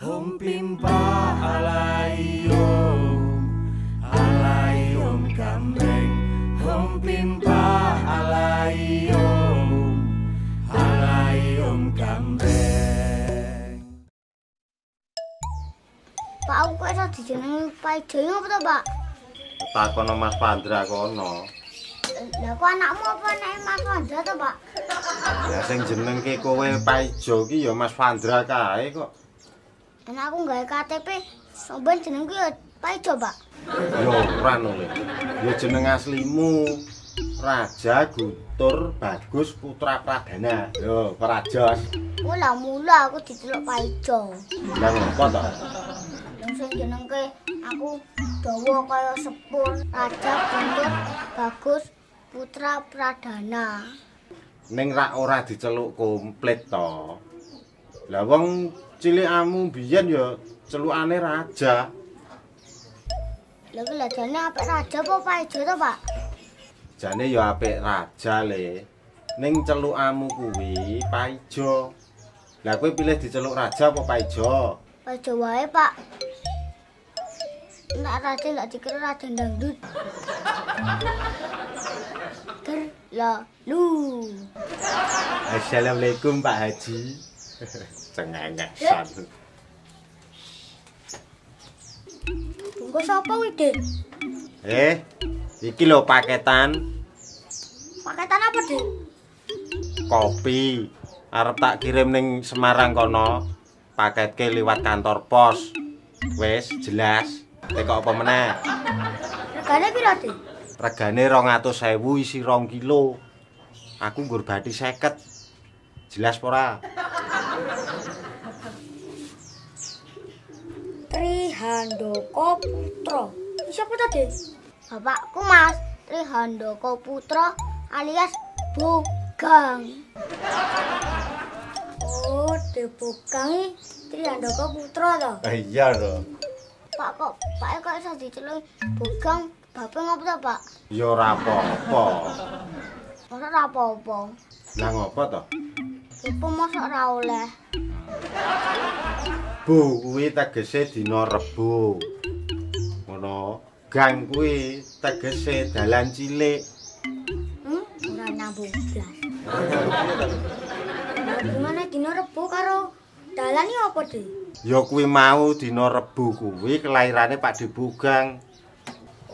Om pimpa alayom gambeng. Om pimpa alayom gambeng. Pak, aku kok iso dijenengi Pak Ijo ngopo to, Pak? Takono Mas Pandra kono. Lah kok anakmu apa anake Mas Pandra to, Pak? Ya sing jenengke kowe Paijo ki ya Mas Pandra kae kok. Dan aku nggawe KTP, sampeyan jenengku ya Pak Ijo, Pak. Yo ora nule. Ya jeneng aslimu Raja Guntur Bagus Putra Pradana. Yo Prajos. Mula aku diceluk Pak Ijo. Lah ngopo to? Sing jenengke aku dawa kaya sepur Raja Guntur Bagus Putra Pradana. Ning rak ora diceluk komplit to. Lah wong cilikamu biyen ya celukane Raja. Lha kuwi jane apik Raja apa Pak Ijo to, Pak? Jane ya apik Raja le. Ning celukamu kuwi Paijo. Lah kowe pilih diceluk Raja apa Paijo? Pak Ijo wae, Pak. Nek Raja ndak dikira Raja dangdut. Lalu. Assalamualaikum Pak Haji. Cengengesan. Bungkus apa kuwi, Dik? Iki lho paketan Paketan apa, Dik? kopi. Arep tak kirim ning Semarang kono. Paketke liwat kantor pos. Wis jelas. Tekok apa meneh? Regane piro, Dik? Regane 200.000 isi 2 kilo. Aku nggur bathi 50. Jelas ora? Trihandoko Putra. Siapa tadi? Bapakku, Mas. Trihandoko Putra alias Bogang. Oh, de Bogang Trihandoko Putra to. Iya lho. Pak kok iso diceluk Bogang? Bapak ngopo to, Pak? Ya ora apa-apa. Masa ora apa-apa. Lah ngopo to? Apa masa ora oleh? Bu kuwi tegese dina Rebo. Ngono. Gang kuwi tegese dalan cilik. Ora nyambung blas. Gimana dina Rebo karo dalan iki apa, Dik? Ya kuwi mau dina Rebo kuwi kelairane Pak Bogang.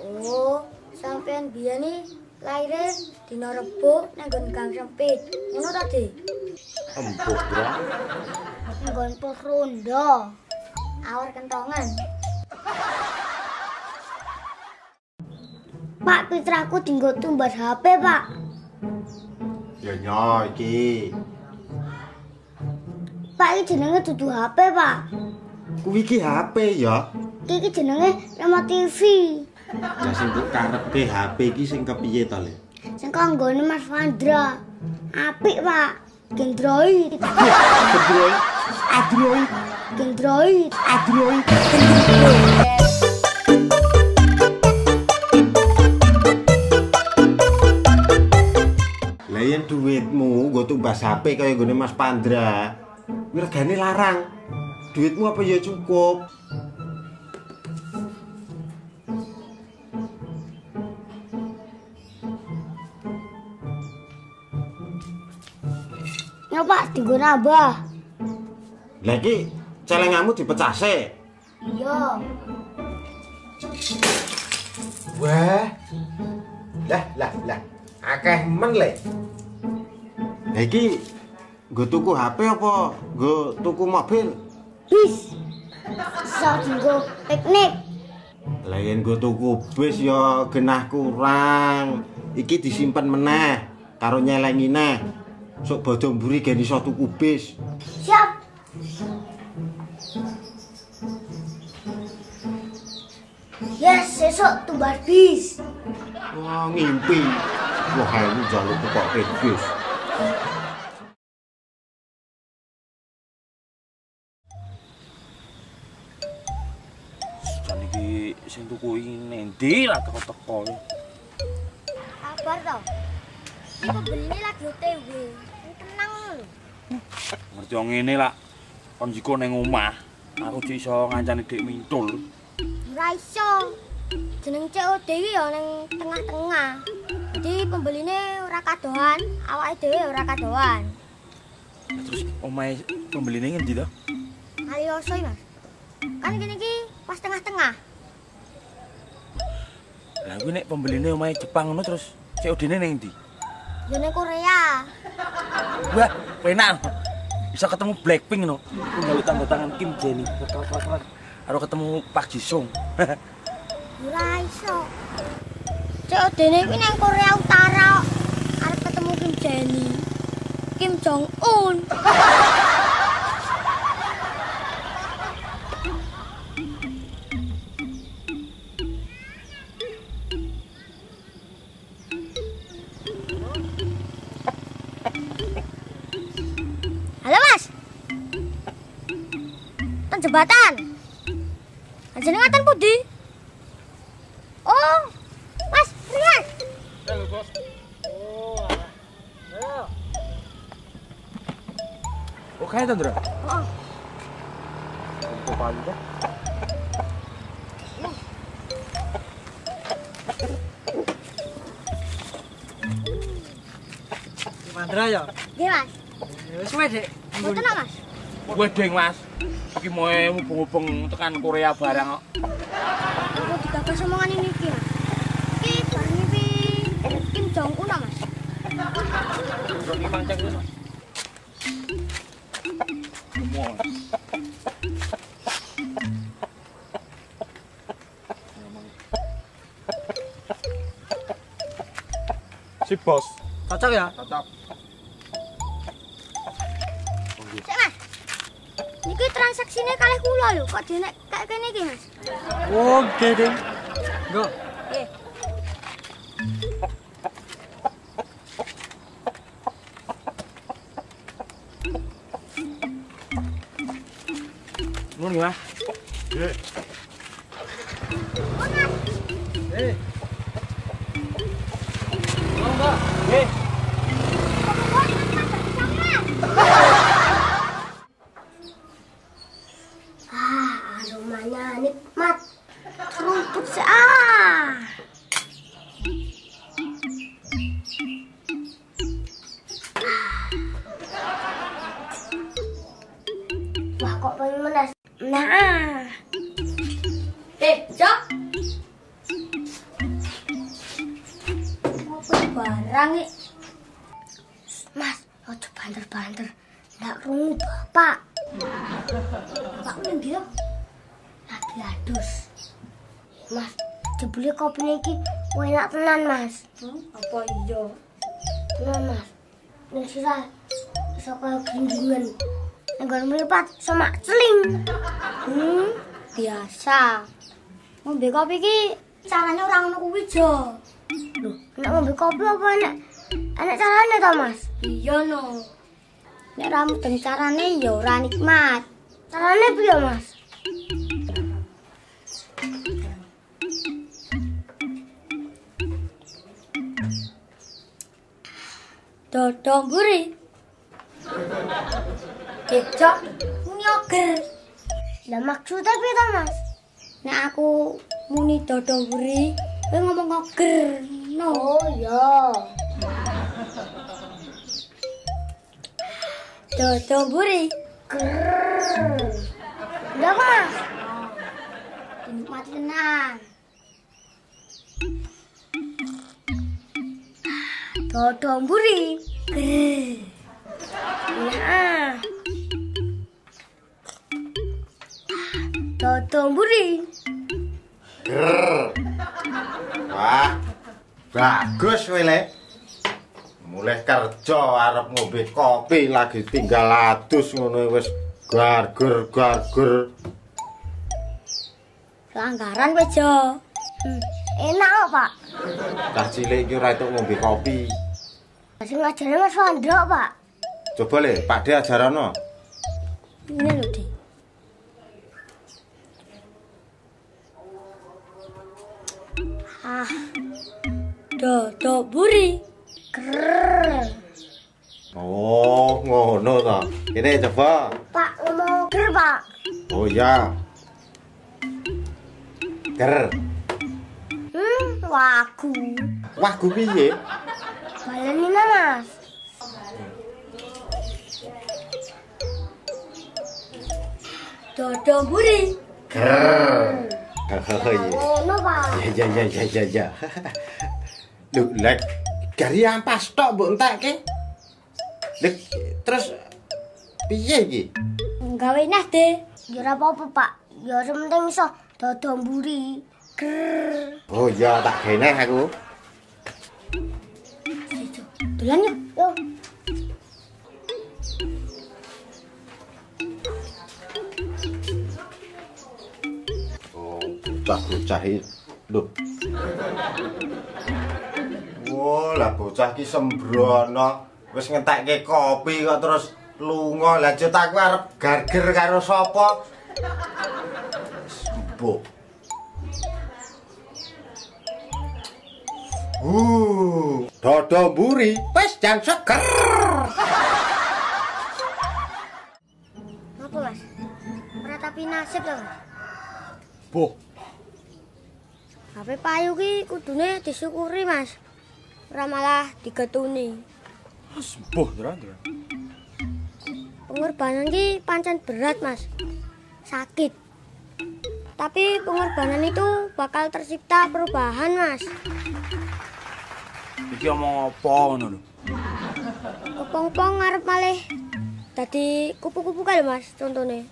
Oh, sampean biyen iki laire dina Rebo nang nggon Gang Sempit. Ngono ta, Dik? Empuk, Bro. Nggon pos rondo. Awar kentongan. Pak, pitraku dinggo tumbas HP, Pak. Ya nyo iki. Pak, iki jenenge dudu HP, Pak. Kuwi iki HP ya. Iki jenenge remote TV. Ya sing mbok karepe HP iki sing kepiye to, Le? Sing kanggone Mas Pandra. Apik, Pak. Gendroid. Android. Android. Gendroid. Android. Lah yen duitmu nggo tumbas HP kaya nggone Mas Pandra, regane larang. Duitmu apa ya cukup? Ya, Pak, dinggo nambah. Lah iki celenganmu dipecah sik. Iya. Wah. Lah. Akeh men le. Lah iki nggo tuku HP apa nggo tuku mobil? Bis. Iso dinggo piknik. Lah yen nggo tuku bis ya genah kurang. Iki disimpen meneh karo nyelengi neh. Sok bodho mburi gen iso tuku bis. Siap. Yes, sesuk tumbas bis. Wah, ngimpi. Wah, aku njaluk kok bis. Jan iki sing tuku iki nendi lah teko-teko. Kabar to? Iki pembeli lagi OTW. Tenang lho. Ngerti wong ngene lah. Kon jiko ning omah. Aku cek iso ngancani Dik Mintul. Ora iso. Jeneng COD iki ya ning tengah-tengah. Jadi pembeline ora kadohan, awake dhewe ora kadohan. Terus omahe pembeline ngendi to? Aliyoso Mas. Kan kene iki pas tengah-tengah. Lah kuwi nek pembeline omahe Jepang ngono terus COD-ne ning ndi? Ya ning Korea. Wah, penak. Bisa ketemu Blackpink no. Nggawe tanda tangan Kim Jenny. Keren. Karo ketemu Park Ji Sung. Ora iso. COD-ne kuwi nang Korea Utara. Arep ketemu Kim Jenny. Kim Jong Un. Halo Mas. Ten jembatan. Jenengan pundi? Oh, Mas, lihat. Halo, Bos. Oh, ayo. Oke, Tandra. Oh. Kok palu dah? Mandra ya? Nggih, Mas. Wis wae, Dik. Mboten Mas. Wedeng, Mas. Iki moe mubeng-mubeng tekan Korea barang kok. Aku digagas omongan ini iki, Mas. Iki bareng iki Kim Jong Un, Mas. Iki mancing wis. Si Bos. Cocok ya? Cocok. Sik, Mas. Niki transaksine kalih kula lho, kok dene kayak kene iki, Mas. Oh, gede. Go. Nggih. Ngono ya. Nggih. Eh, Nggih. Aromanya nikmat. Rumput Wah, kok pengen menes. Nah. Jok. Apa barang nih? Mas, ojo banter-banter. Ndak krungu Bapak. Bapak ngendi yo? Lagi adus. Mas, jebule kopine iki enak tenan, Mas. Apa iya? Tenan, Mas. Nek sira iso kaya ginggingan. Nek nggon mripat sama celing. Biasa. Ngombe kopi iki carane ora ngono kuwi, Jo. Lho, nek ngombe kopi apa enek carane to, Mas? Iya no. Nek ra mudeng carane ya ora nikmat. Carane piye, Mas? Dodong buri. Kecok nyoger. Lah maksudnya piye to, Mas? Nek aku muni dodong buri, kowe ngomong ngoger. No. Oh iya. Dodong buri. Lah, Mas. Dinikmati tenan. Dodong buri. Nah. Dodong buri. Wah, bagus kowe le. Mulai kerja arep ngombe kopi lagi tinggal adus ngono wis garger. Pelanggaran kowe, Jo. Enak kok, Pak. Cah cilik iki ora entuk ngombe kopi. Sing ngajare Mas Wandro, Pak. Coba le, Pak De ajarano. Ini lho, Dik. Dodok buri. Oh, ngono to. Ini coba. Pak, ngomong ger, Pak. Oh ya. Ger. Wagu. Wagu piye? Baleni Mas. Dodo mburi. Ger. Oh iya. Ngono, Pak. Ya. Lho, lek gari ampas tok mbok entekke. Lek terus piye iki? Gawe nah, De. Ya ora apa-apa, Pak. Ya penting iso dodo mburi. Ger. Oh iya, tak geneh aku. Dolan yuk. Yo. Oh, bocah-bocah iki. Lho. Wah, lah bocah ki sembrono. Wis ngentekke kopi kok terus lunga. Lah jut aku arep garger karo sapa? Mbok. Dodo mburi wis jang seger. Apa, Mas? Ora tapi nasib lho, Mas. Boh, HP payu ki kudune disyukuri, Mas. Ora malah digetuni. sembuh terang. Pengorbanan ki pancen berat, Mas. Sakit. Tapi pengorbanan itu bakal tercipta perubahan, Mas. Iki omong apa ngono lho. Kepong-pong ngarep malih dadi kupu-kupu kae lho, Mas, contone.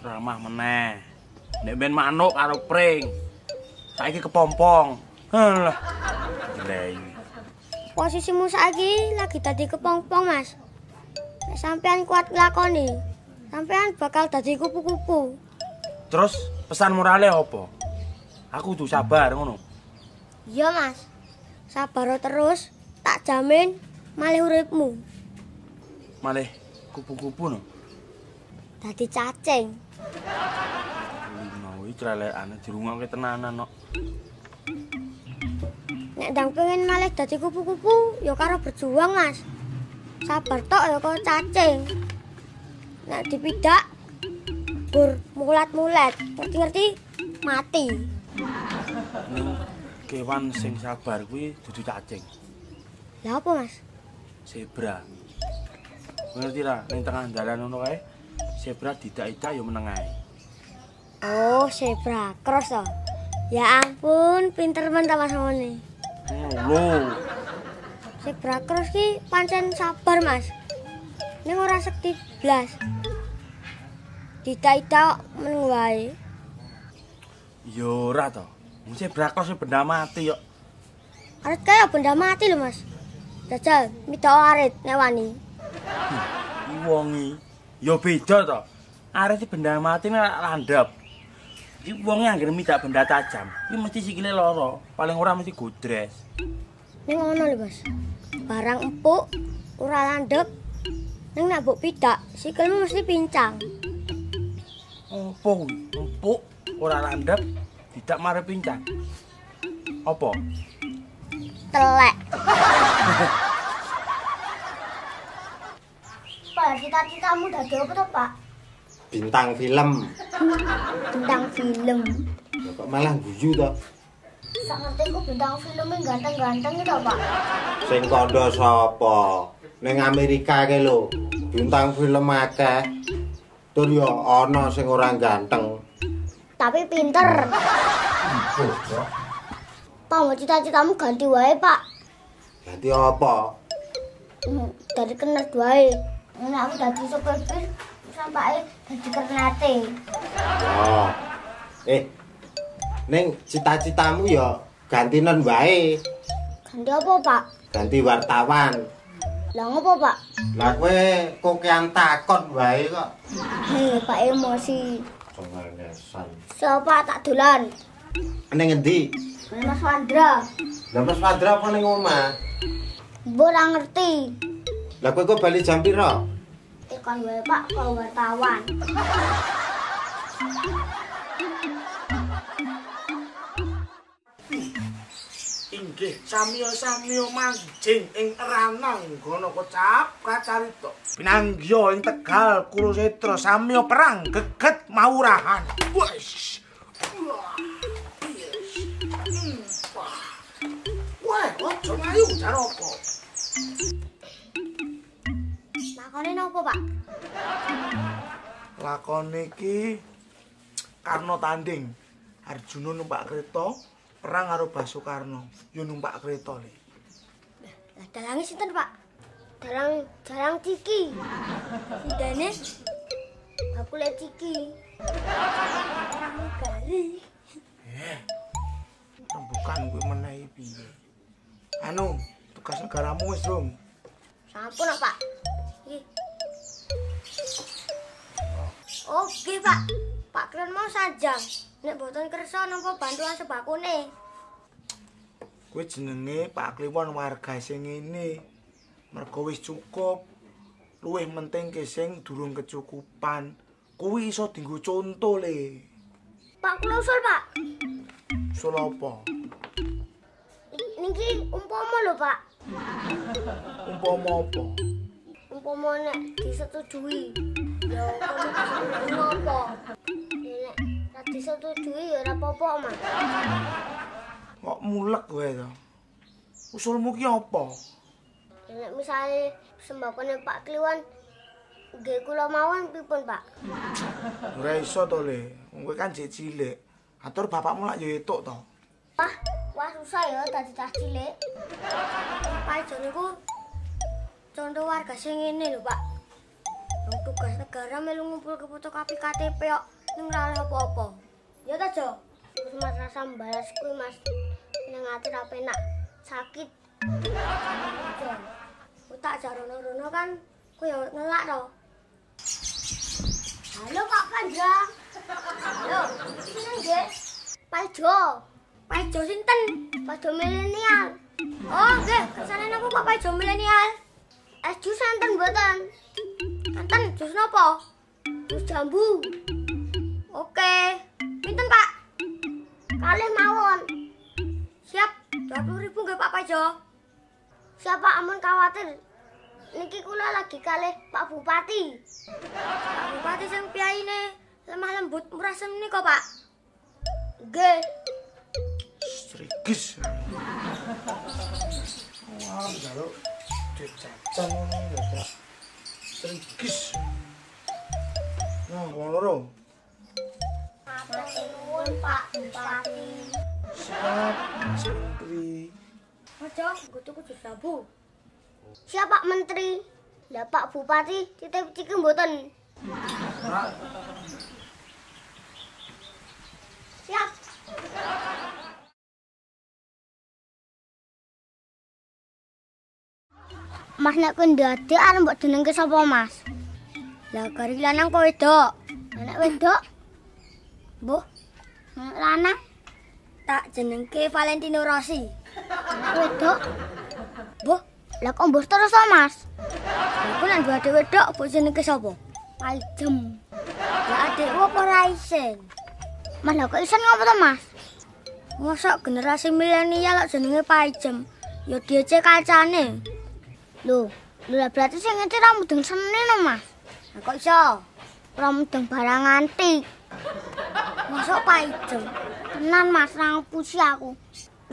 Ramah meneh. Nek ben manuk karo pring. Saiki kepompong. Halah. Jelek. Posisimu saiki lagi dadi kepong-pong, Mas. Nek sampean kuat nglakoni, sampean bakal dadi kupu-kupu. Terus pesan morale apa? Aku kudu sabar ngono. Iya, Mas. Sabar terus, tak jamin malih uripmu Malih kupu-kupu no. dadi cacing. Lino iki celelekane dirungokke tenanan no. Nek ndang pengen malih dadi kupu-kupu, ya karo berjuang, Mas. Sabar tok ya karo cacing. Nek dipidak bur mulat-mulat, ngerti-ngerti mati. Ning kewan sing sabar kuwi dudu cacing. Lah apa, Mas? Zebra. Ngerti ra ning tengah dalan ngono kae. Zebra didak-idak ya meneng ae. Oh, zebra cross to. Ya ampun, pinter men ta Mas ngene. Lho, Zebra cross ki pancen sabar, Mas. Ning ora sekti blas. Didak-idak meneng wae. ya ora to. Wong zebra cross benda mati yo. Arit kaya benda mati lho, Mas. Jajal midok arit nek wani. Wongi ya beda to. Arit benda mati nek landhap. Iki wonge anggere midak benda tajam, iki mesti sikile lara, paling ora mesti godres. Ning ngono lho, Mas. Barang empuk ora landhep. Ning nek mbok pidak, sikilmu mesti pincang. Opo kuwi? Empuk ora landhep, tidak mare pincang. Apa? Telek. Pak, cita-citamu dadi apa to, Pak? Bintang film. Bintang film. Ya, kok malah guyu to? Sak ngertiku bintang filmnya ganteng-ganteng itu, Pak. Sing kandha sapa? Ning Amerika ke lho. Bintang film akeh. Tur ya ana sing ora ganteng. Tapi pinter. Pak, mau cita-citamu ganti wae, Pak. Ganti apa? Dari kernet wae. Nek aku dadi sopir bis, sampai dadi kernete. Ya. Ning cita-citamu ya gantinan wae. Ganti apa, Pak? Ganti wartawan. Lah ngopo, Pak? Lah kowe kokean takon wae kok. Hei, Pak emosi. Cengengesan. Siapa tak dolan? Ning endi? Mas Wandra. Lah Mas Padra apa ning omah? Mbok ora ngerti. Lah kowe kok bali jam pira? Tekan wae, Pak, kalau wartawan. Inggih Samyo manjing ing ranang gono kocap kacarita. Pinanggya ing Tegal Kurusetra samyo perang geget mawurahan. Wes. Wah, ojo ayu Jaroko. Lakone napa, Pak? Lakone iki Karna tanding. Arjuna numpak kereta perang karo Basukarna. Yo numpak kereta le. Lah dalange sinten, Pak? Dalang Ciki. Sindane bakule Ciki. Gali. Rembukan kuwi menehi piye? Anu, tugas negaramu wis, Rum. Sampun, Pak. Iki. Oke, Pak. Pak Kren mau sajang. Nek boten kersa nampa bantuan sebakune. Kuwi jenenge Pak Kliwon warga sing ngene. Mergo wis cukup. Luwih penting ke sing durung kecukupan. Kuwi iso dienggo conto le. Pak kula usul, Pak. Usul apa? Niki umpama lho, Pak. Umpama apa? Umpama nek disetujui. Ya kono apa? Nek ra disetujui ya ora apa-apa, Mas. Kok mulek kowe to? Usulmu ki apa? Nek misale sembakone Pak Kliwon nggih kula mawon pripun, Pak? Ora iso to le. Wong kowe kan jek cilik. Atur bapakmu lak yo etuk to. Wah susah ya dadi cah cilik. Pak Ijo niku contoh warga sing ngene lho, Pak. Wong tugas negara melu ngumpul ke fotokopi KTP kok ning ora oleh apa-apa. Ya ta, Jo? Terus Mas rasa mbalas kuwi, Mas. Ning ati ra penak sakit. Jo. Utak jarono-rono kan kuwi ya ngelak to. Halo Pak Panjang. Halo, sinten nggih? Pak Ijo. Pak Ijo sinten? Pak Ijo milenial. Oh, nggih, kesane napa Pak Ijo milenial? Jus santen mboten? Santen jus napa? Jus jambu. Oke. Pinten, Pak? Kalih mawon. Siap, 20.000 nggih Pak Ijo. Siap Pak, ampun khawatir. Niki kula lagi kalih Pak Bupati. Pak Bupati sing piyaine lemah lembut murah seni kok, Pak. Nggih. Strigis. Wah, jaluk jajan ngono ya, Pak. Strigis. Nah, wong loro. Matur nuwun Pak Bupati. Siap, Mas Menteri. Aja nggo tuku jus jambu. Siap Pak Menteri. Lah Pak Bupati titip ciki mboten? Nak, Siap. Mas nek kowe ndadek arep mbok jenengke sapa, Mas? Lah gari lanang kok wedok. Nek wedok? Mbah. Nek lanang tak jenengke Valentino Rossi. Nek wedok? Mbah, lah kok mbah terus to, Mas? Aku nek duwe adik wedok mbok jenengke sapa? Paijem. Lah adikku apa ora isen? Mas lha kok isen ngopo to, Mas? Mosok generasi milenial kok jenenge Paijem. Ya diece kancane. Lho berarti sing ngerti ra mudeng seni no, Mas. Lah kok iso? Ora mudeng barang antik. Mosok Paijem. Tenan Mas, ra ngapusi aku.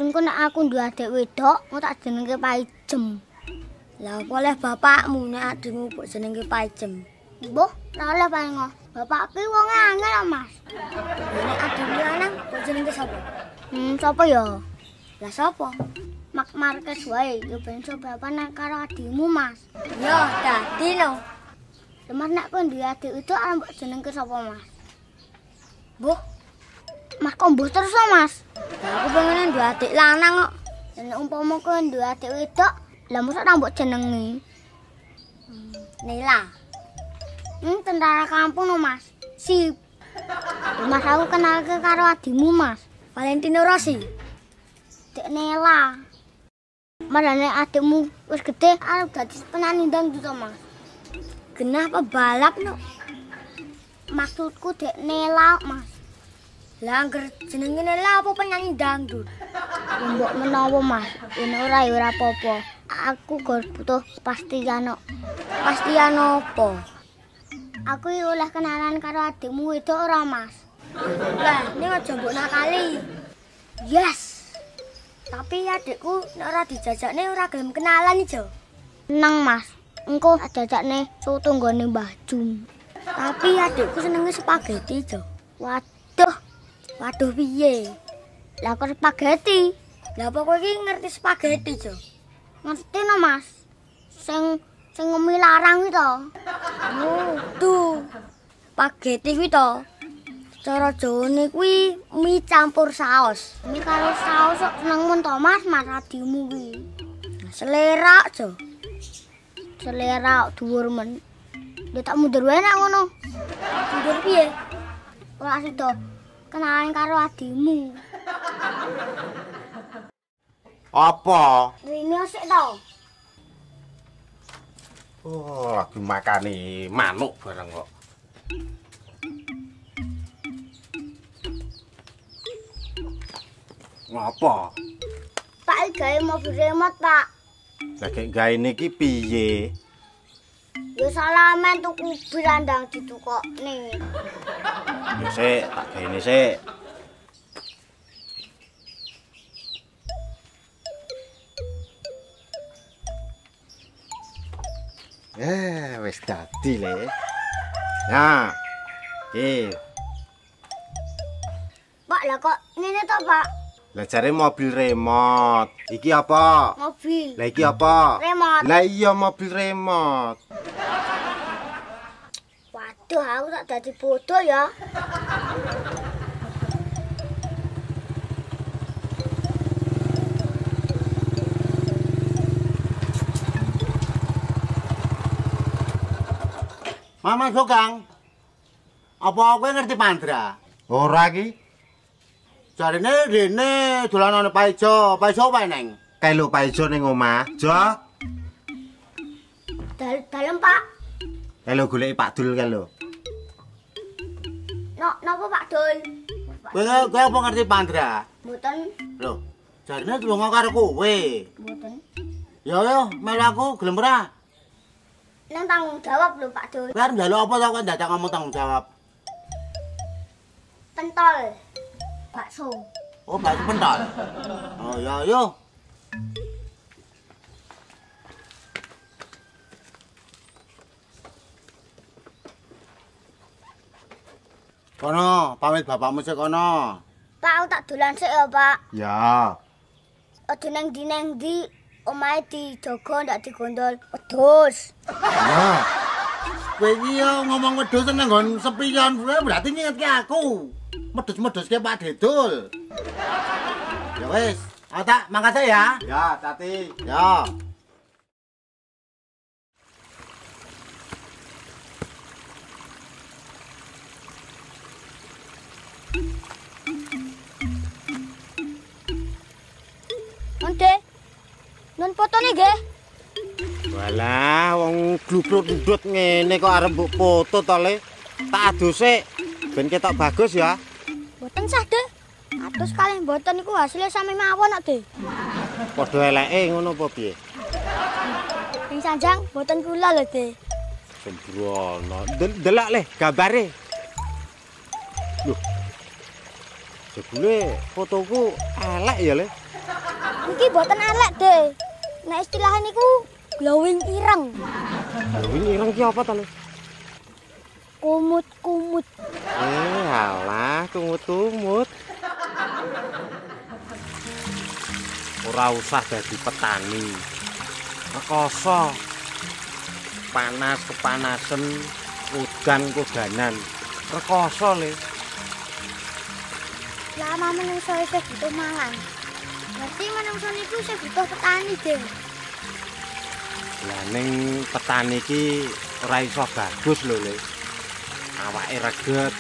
Engko nek aku duwe adik wedok, mau tak jenenge Paijem. Lah oleh bapakmu nek adikmu mbok jenenge Paijem. Mbah, ra oleh paling. Bapak ki wonge angel, Mas. Nek adik lanang mbok jenenge sapa? Sapa ya? Lah sapa? Mak Marquez wae, yo ben sobapan karo adikmu, Mas. Yo, dadi no. Lemar nek kowe duwe adik itu arep mbok jenengke sapa, Mas? Mbah. Mas kok mbah terus lho, Mas? Lah aku pengen duwe adik lanang kok. Nek umpama kowe duwe adik wedok, lah mosok ora mbok jenengi. Nela. Tentara kampung no, Mas. Sip. Mas aku kenal ke karo adikmu, Mas. Valentino Rossi. Dek Nela. Marane adikmu wis gede arep dadi penyanyi dangdut, Mas. Genah pebalap no. Maksudku Dek Nela, Mas. Lah angger jenenge Nela apa penyanyi dangdut? Mbok menawa Mas, yen ora ya ora apa-apa. Aku gak butuh kepastian kok. Kepastian apa? Aku iki oleh kenalan karo adikmu wedok ora, Mas? Lah, ning aja mbok nakali. Yes. Tapi adikku nek ora dijajakne ora gelem kenalan ijo. Seneng, Mas. Engko jajakne soto nggone Mbah Jum. Tapi adikku senenge spaghetti ijo. Waduh piye? Lah kok spaghetti? Lah apa kowe iki ngerti spaghetti ijo? Ngerti no, Mas. Sing ngemi larang iki to. Oh, tuh. Spaghetti kuwi to. Cara Jawane kuwi mie campur saos. Mie karo saos kok seneng to Mas adimu kuwi. Selera aja. Selera dhuwur men. Dia tak mundur wae nek ngono. Mundur piye? Ora sida kenalan karo adimu. Apa? Rene sik to. Oh, lagi makani manuk bareng kok. Ngapa? Pak gawe mobil remote, Pak. Lah gek gawe niki piye? Ya salamen tuku birandang ditukokne. Ya sik, tak gaene sik. Wis dadi le. Nah. Pak, lah kok ngene to, Pak? Lah jare mobil remote. Iki apa? Mobil. Lah iki apa? Remote. Lah iya mobil remote. Waduh, aku tak dadi bodoh ya. Mama Sokang. Apa kowe ngerti Pandra? Ora ki. Jarine rene dolanane Paijo. Paijo wae neng. Kae lho paijo ning omah. Jo. Dalem, Pak. Kae lho goleki Pak Dul kae lho. Napa Pak Dul? Kowe apa ngerti Pandra? Mboten, Lho, jarine tulunga karo kowe. mboten. Yo, melu aku gelem ora? Nang tanggung jawab lho Pak Dul. Kowe arep njaluk apa to kok dadak ngomong tanggung jawab? Pentol. Bakso. Oh, bakso pentol. Oh, yo. Kono, pamit bapakmu sik kono. Pak, aku tak dolan sik ya, Pak. Ya. Aja nang ndi omahe dijogo ndak digondol. Wedhus. Ya. Kowe iki yo ngomong wedhus nang nggon sepion kuwi berarti ngingetke aku. Medhus-medhuske Pak Dedul. Ya wis, tak mangkat ya. Ya, Tati. Ya. Onde. Nun fotone nggih. Walah, wong glubrut-gludut ngene kok arep mbok foto to, Le. Tak adus sik ben ketok bagus ya. Mboten sah, Dek. Atus kalih mboten iku hasilnya sami mawon kok, Dek. Padha eleke ngono apa piye? Ing sanjang mboten kula lho, Dek. Sembrono. Delok Le gambare. Loh. Jebule fotoku elek ya, Le. Niki mboten elek, Dek. Nek istilahe niku glowing ireng. Ini ireng ki apa to, Le? Kumut-kumut. Alah, kumut-kumut. Ora usah dadi petani. Rekoso. Panas kepanasan, udan kudanan. Rekoso, Le. Lama menungso isih butuh mangan. Berarti menungso niku isih butuh petani, Dek. Lah ning petani iki ora iso bagus lho, Le. Awake reget.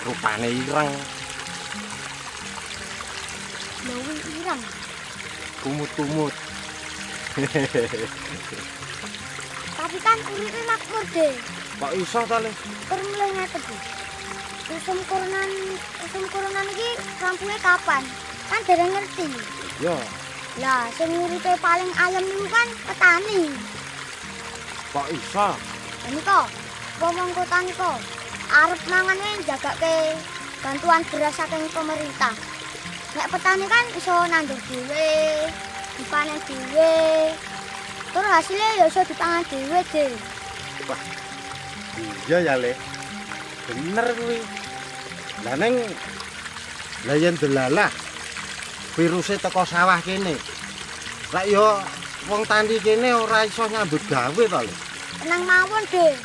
Rupane ireng, Glowing ireng. kumut-kumut. Tapi kan uripe makmur, Dek. Kok iso to, Le? Kur mulai ngaten, Dek. Usum koronan iki rampunge kapan? kan dereng ngerti. Yo, Lah, sing uripe paling ayem niku kan petani. kok iso? Ini kok, wong kota niko arep mangan jagake bantuan beras saking pemerintah. Nek petani kan iso nandur dhewe, dipanen dhewe. Terus hasilnya ya iso dipangan dhewe, De. Iya ya, Le. Bener kuwi. Lah ning lah yen delalah viruse teko sawah kene. Lah yo wong tani kene ora iso nyambut gawe to, Le. Tenang mawon, De.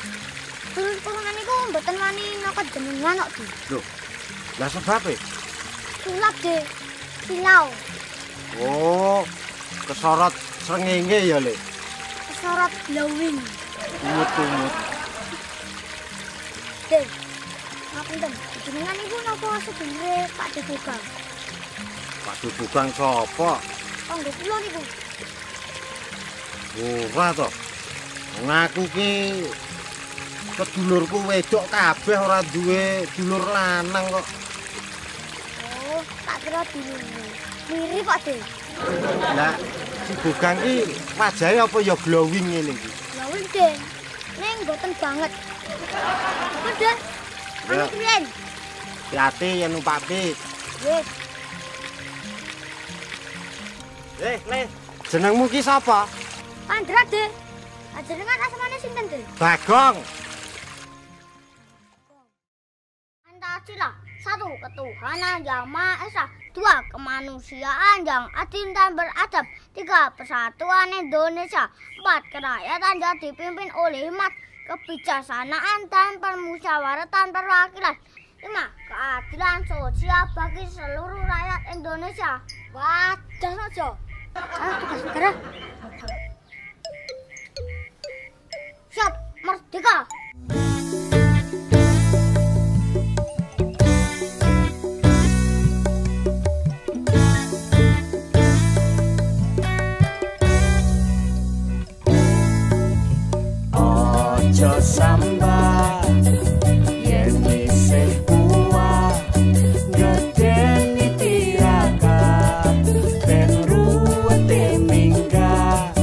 Turun-turunan niku mboten wani naka jenengan kok, De. Loh. Lah sebabe? Sulap, De. Silau. Oh, kesorot srengenge ya, Le. Kesorot blowing. Umut-umut. De. Ngapunten, jenengan niku napa sebenere Pak De Bugang? Pak Bugang sapa? Kanggo kula niku. Ora to. Wong aku ki kedulurku wedok kabeh ora duwe dulur lanang kok. Oh, tak kira dulur. Mirip Pak De. Lah si Bugang ki wajahe apa ya glowing ngene iki? Lawin, De. Ning mboten banget. Apa, De? Ya. Anu piyen? Hati yen numpati. Wis, Le, jenengmu ki sapa? Pandra, De. Jenengan asmane sinten, De? Bagong. Pancasila, 1. Ketuhanan yang Maha Esa, 2. Kemanusiaan yang adil dan beradab, 3. Persatuan Indonesia, 4. Kerakyatan yang dipimpin oleh hikmat, kebijaksanaan dan permusyawaratan perwakilan, 5. Keadilan sosial bagi seluruh rakyat Indonesia. Wadah saja. Tugas negara. Siap, merdeka. Ojo samba yen isih kuat gedeni tirakat ben ruwete minggat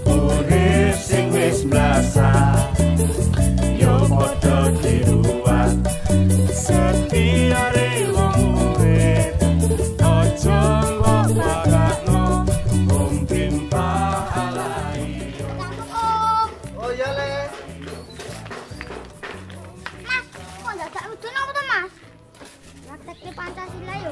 urip sing wis mlasa yo padha diruwat setiare wong urip ojo mbok bakakno mungkin pahalai. Oh ya, Le. Mas, kok ndak udun apa to, Mas? Praktek Pancasila yo